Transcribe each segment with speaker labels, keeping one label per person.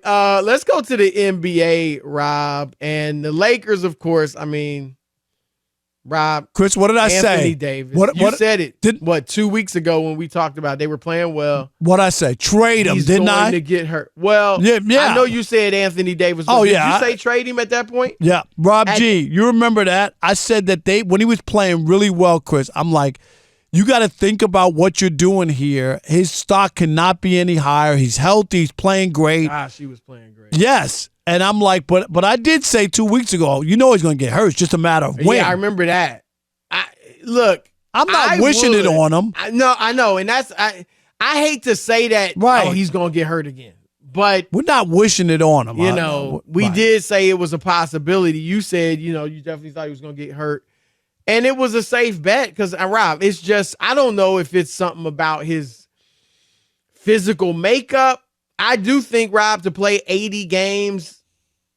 Speaker 1: let's go to the NBA, Rob. And the Lakers, of course, I mean, Rob.
Speaker 2: Chris, what did I say?
Speaker 1: Anthony Davis. You said it, 2 weeks ago when we talked about they were playing well.
Speaker 2: What I say? Trade him, didn't I?
Speaker 1: He's going to get hurt. Well,
Speaker 2: yeah.
Speaker 1: I know you said Anthony Davis. But did you say trade him at that point?
Speaker 2: Yeah. Rob G., you remember that? I said that when he was playing really well, Chris, I'm like, you got to think about what you're doing here. His stock cannot be any higher. He's healthy. He's playing great.
Speaker 1: Gosh, he was playing great.
Speaker 2: Yes. And I'm like, but I did say 2 weeks ago, he's going to get hurt. It's just a matter of when.
Speaker 1: Yeah, I remember that. I'm
Speaker 2: not wishing it on him.
Speaker 1: I know. And that's I hate to say that, he's going to get hurt again. But
Speaker 2: we're not wishing it on him.
Speaker 1: We did say it was a possibility. You said, you definitely thought he was going to get hurt. And it was a safe bet because, Rob, it's just, I don't know if it's something about his physical makeup. I do think, Rob, to play 80 games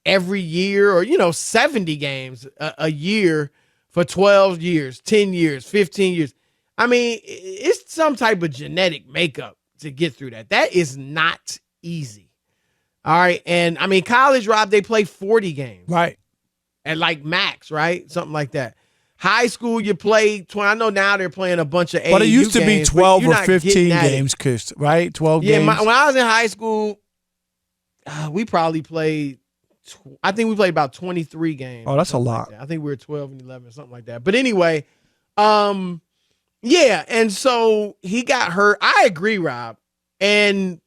Speaker 1: every year or, 70 games a year for 12 years, 10 years, 15 years. I mean, it's some type of genetic makeup to get through that. That is not easy. All right. And, I mean, college, Rob, they play 40 games.
Speaker 2: Right.
Speaker 1: At like max, right? Something like that. High school, you play 20. I know now they're playing a bunch of AAU games.
Speaker 2: But it used to be 12 or 15 games, Chris, right? 12 games.
Speaker 1: Yeah, when I was in high school, we probably played, I think we played about 23 games.
Speaker 2: Oh, that's a lot.
Speaker 1: Like I think we were 12 and 11 or something like that. But anyway, yeah, and so he got hurt. I agree, Rob. And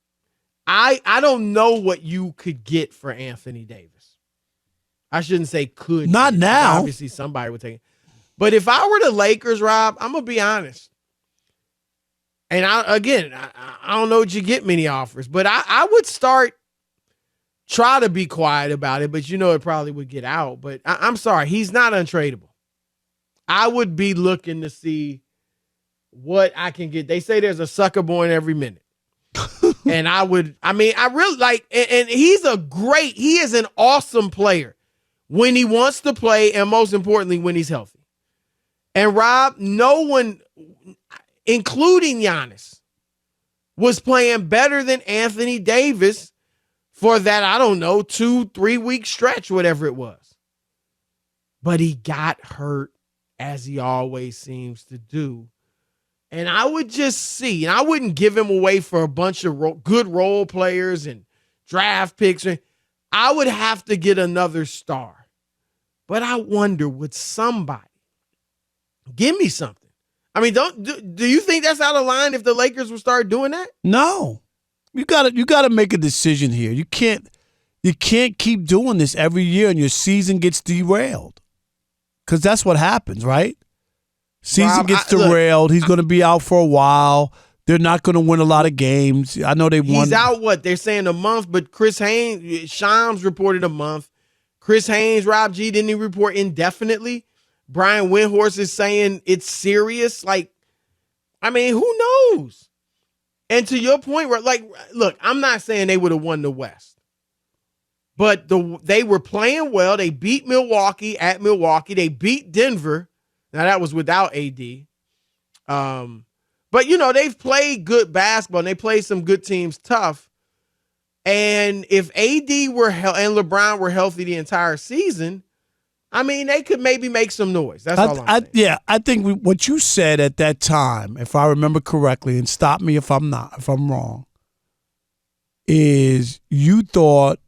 Speaker 1: I don't know what you could get for Anthony Davis. I shouldn't say could.
Speaker 2: Not now.
Speaker 1: Obviously, somebody would take it. But if I were the Lakers, Rob, I'm going to be honest. And I don't know what you get many offers, but I would try to be quiet about it, but it probably would get out. But I'm sorry, he's not untradeable. I would be looking to see what I can get. They say there's a sucker born every minute. And I really like, and he is an awesome player when he wants to play, and most importantly, when he's healthy. And Rob, no one, including Giannis, was playing better than Anthony Davis for that, 2-3 week stretch, whatever it was. But he got hurt, as he always seems to do. And I would just see, and I wouldn't give him away for a bunch of good role players and draft picks. I would have to get another star. But I wonder, would somebody give me something? I mean, do you think that's out of line if the Lakers would start doing that?
Speaker 2: No. You gotta make a decision here. You can't keep doing this every year and your season gets derailed. Because that's what happens, right? Season gets derailed. He's going to be out for a while. They're not going to win a lot of games. I know they won.
Speaker 1: He's out, they're saying a month, but Chris Haynes, Shams reported a month. Chris Haynes, Rob G, didn't he report indefinitely? Brian Windhorst is saying it's serious. Who knows? And to your point, look, I'm not saying they would have won the West, but they were playing well. They beat Milwaukee at Milwaukee. They beat Denver. Now, that was without AD. But, they've played good basketball, and they played some good teams tough. And if AD and LeBron were healthy the entire season, they could maybe make some noise. That's all I'm saying.
Speaker 2: Yeah, I think what you said at that time, if I remember correctly, and stop me if I'm wrong, is you thought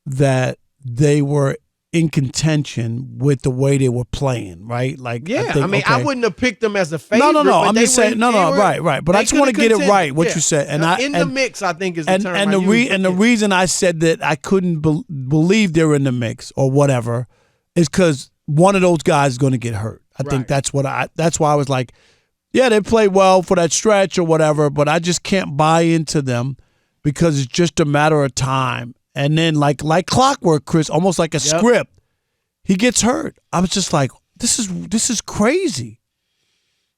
Speaker 2: that they were in contention with the way they were playing, right?
Speaker 1: I wouldn't have picked them as a favorite.
Speaker 2: No. I'm just saying, right. But I just want to get it right. What you said, and
Speaker 1: the mix, I think is the term.
Speaker 2: And the reason I said that I couldn't believe they're in the mix or whatever is because one of those guys is going to get hurt. I think that's why I was like, yeah, they played well for that stretch or whatever, but I just can't buy into them because it's just a matter of time. And then like clockwork, Chris, almost like a script, he gets hurt. I was just like, this is crazy.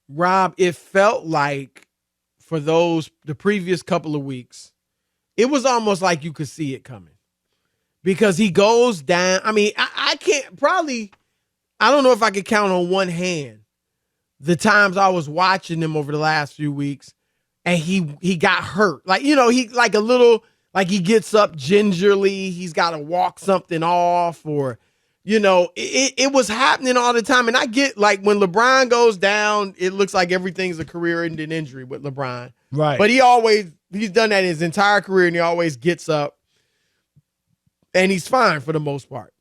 Speaker 1: Rob, it felt like for the previous couple of weeks, it was almost like you could see it coming. Because he goes down. I don't know if I could count on one hand the times I was watching him over the last few weeks and he got hurt. He Like he gets up gingerly, he's got to walk something off, or, it was happening all the time. And I get, like, when LeBron goes down, it looks like everything's a career-ending injury with LeBron.
Speaker 2: Right.
Speaker 1: But he's done that his entire career, and he always gets up, and he's fine for the most part.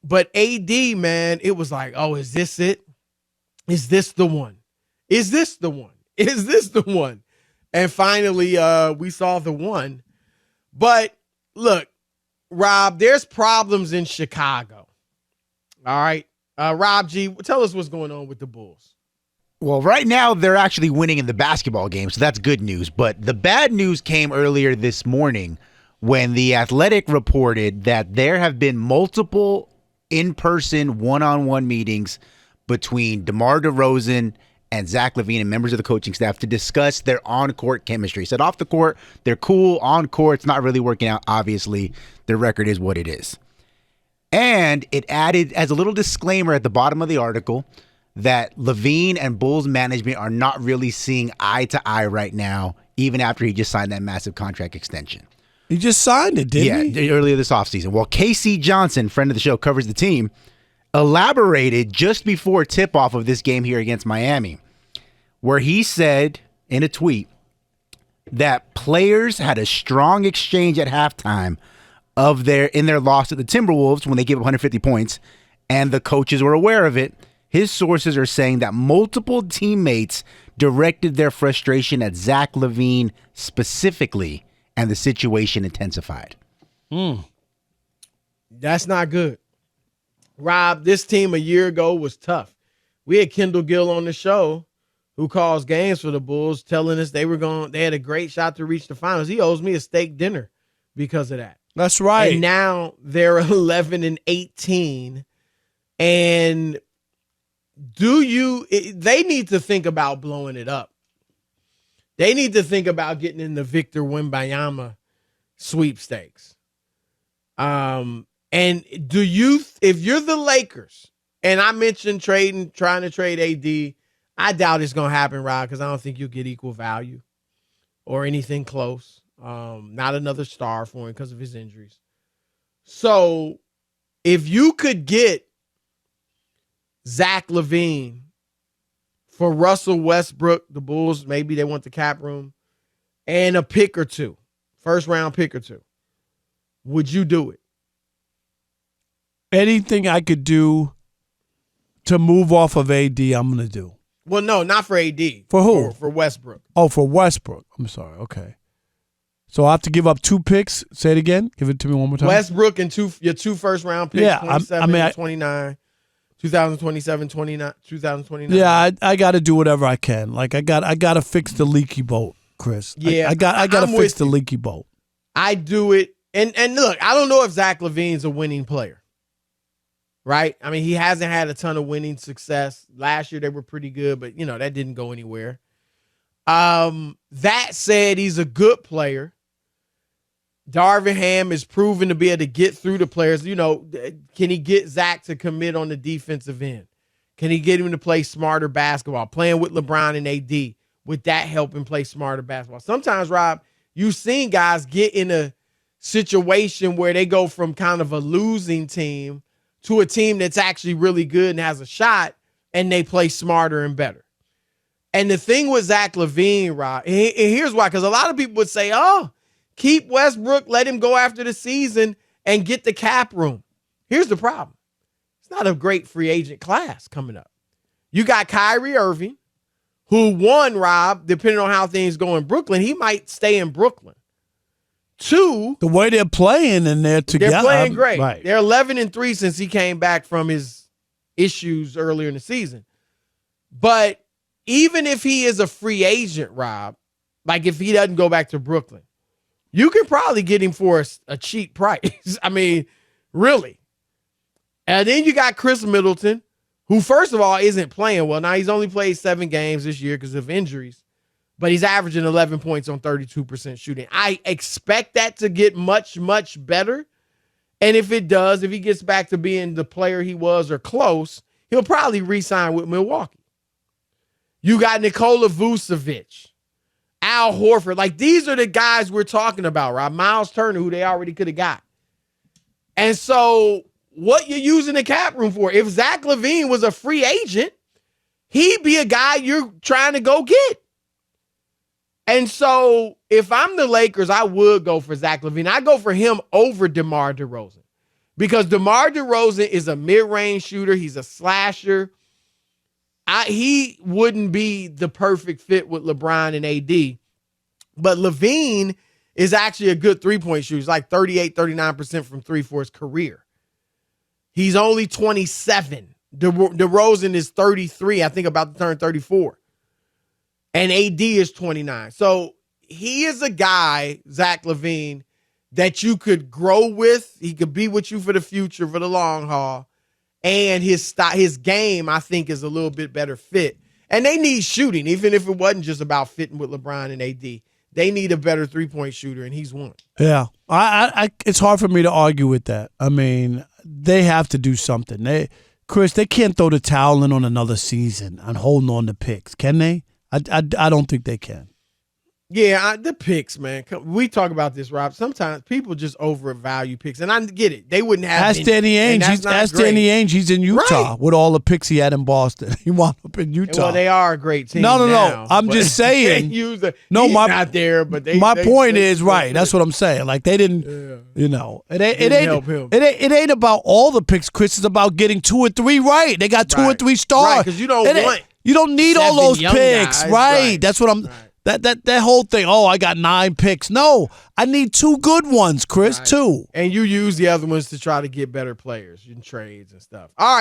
Speaker 1: But AD, man, it was like, oh, is this it? Is this the one? Is this the one? Is this the one? And finally, we saw the one. But look, Rob, there's problems in Chicago. All right. Rob G, tell us what's going on with the Bulls.
Speaker 3: Well, right now they're actually winning in the basketball game, so that's good news. But the bad news came earlier this morning when The Athletic reported that there have been multiple in-person one-on-one meetings between DeMar DeRozan and Zach LaVine and members of the coaching staff to discuss their on-court chemistry. Said off the court, they're cool. On court, it's not really working out. Obviously, their record is what it is. And it added as a little disclaimer at the bottom of the article that LaVine and Bulls management are not really seeing eye to eye right now, even after he just signed that massive contract extension.
Speaker 2: He just signed it, didn't he?
Speaker 3: Yeah, earlier this offseason. Well, KC Johnson, friend of the show, covers the team, elaborated just before tip-off of this game here against Miami, where he said in a tweet that players had a strong exchange at halftime in their loss to the Timberwolves when they gave up 150 points, and the coaches were aware of it. His sources are saying that multiple teammates directed their frustration at Zach LaVine specifically, and the situation intensified.
Speaker 1: That's not good. Rob, this team a year ago was tough. We had Kendall Gill on the show who calls games for the Bulls, telling us they had a great shot to reach the finals. He owes me a steak dinner because of that.
Speaker 2: That's right.
Speaker 1: And now they're 11-18. And they need to think about blowing it up. They need to think about getting in the Victor Wembanyama sweepstakes. And if you're the Lakers, and I mentioned trying to trade AD, I doubt it's going to happen, Rob, because I don't think you'll get equal value or anything close. Not another star for him because of his injuries. So if you could get Zach LaVine for Russell Westbrook, the Bulls, maybe they want the cap room, and a pick or two, first-round pick or two, would you do it?
Speaker 2: Anything I could do to move off of AD, I'm going to do.
Speaker 1: Well, no, not for AD.
Speaker 2: For who?
Speaker 1: For Westbrook.
Speaker 2: Oh, for Westbrook. I'm sorry. Okay. So I have to give up 2 picks. Say it again. Give it to me one more time.
Speaker 1: Westbrook and your 2 first-round picks,
Speaker 2: yeah,
Speaker 1: 27 29. 2027, 2029.
Speaker 2: Yeah, I got to do whatever I can. Like I got to fix the leaky boat, Chris.
Speaker 1: Yeah,
Speaker 2: I got to fix the leaky boat.
Speaker 1: I do it, and look, I don't know if Zach LaVine's a winning player, right? I mean, he hasn't had a ton of winning success. Last year they were pretty good, but that didn't go anywhere. That said, he's a good player. Darvin Ham is proven to be able to get through the players. Can he get Zach to commit on the defensive end? Can he get him to play smarter basketball? Playing with LeBron and AD, would that help him play smarter basketball? Sometimes, Rob, you've seen guys get in a situation where they go from kind of a losing team to a team that's actually really good and has a shot, and they play smarter and better. And the thing with Zach LaVine, Rob, and here's why, because a lot of people would say, keep Westbrook, let him go after the season and get the cap room. Here's the problem. It's not a great free agent class coming up. You got Kyrie Irving, who won, Rob, depending on how things go in Brooklyn, he might stay in Brooklyn. 2,
Speaker 2: the way they're playing and they're together.
Speaker 1: They're playing great.
Speaker 2: Right.
Speaker 1: They're 11-3 since he came back from his issues earlier in the season. But even if he is a free agent, Rob, like if he doesn't go back to Brooklyn, you can probably get him for a cheap price. I mean, really. And then you got Chris Middleton, who, first of all, isn't playing well. Now, he's only played 7 games this year because of injuries, but he's averaging 11 points on 32% shooting. I expect that to get much, much better. And if it does, if he gets back to being the player he was or close, he'll probably re-sign with Milwaukee. You got Nikola Vucevic. Al Horford. Like, these are the guys we're talking about, Rob. Miles Turner, who they already could have got. And so what you're using the cap room for, if Zach LaVine was a free agent, he'd be a guy you're trying to go get. And so if I'm the Lakers, I would go for Zach LaVine. I go for him over DeMar DeRozan because DeMar DeRozan is a mid-range shooter. He's a slasher. He wouldn't be the perfect fit with LeBron and AD. But LaVine is actually a good three-point shooter. He's like 38, 39% from three for his career. He's only 27. DeRozan is 33, I think about to turn 34. And AD is 29. So he is a guy, Zach LaVine, that you could grow with. He could be with you for the future, for the long haul. And his game, I think, is a little bit better fit. And they need shooting, even if it wasn't just about fitting with LeBron and AD. They need a better three-point shooter, and he's one.
Speaker 2: Yeah. It's hard for me to argue with that. I mean, they have to do something. Chris, they can't throw the towel in on another season and holding on to picks, can they? I don't think they can.
Speaker 1: Yeah, the picks, man. We talk about this, Rob. Sometimes people just overvalue picks, and I get it. They wouldn't have.
Speaker 2: Ask Danny Ainge. Danny Ainge. He's in Utah with all the picks he had in Boston. He wound up in Utah.
Speaker 1: Well, they are a great team.
Speaker 2: No. I'm just saying.
Speaker 1: He's not there, but
Speaker 2: my point is right. That's what I'm saying. Like they didn't. You know, it ain't
Speaker 1: help him.
Speaker 2: It ain't about all the picks, Chris. It's about getting 2 or 3 right. They got 2 or 3 stars.
Speaker 1: Right, because you don't
Speaker 2: need all those picks,
Speaker 1: guys.
Speaker 2: right? That's what I'm. Right. That whole thing, I got 9 picks. No, I need 2 good ones, Chris, 2.
Speaker 1: And you use the other ones to try to get better players in trades and stuff. All right.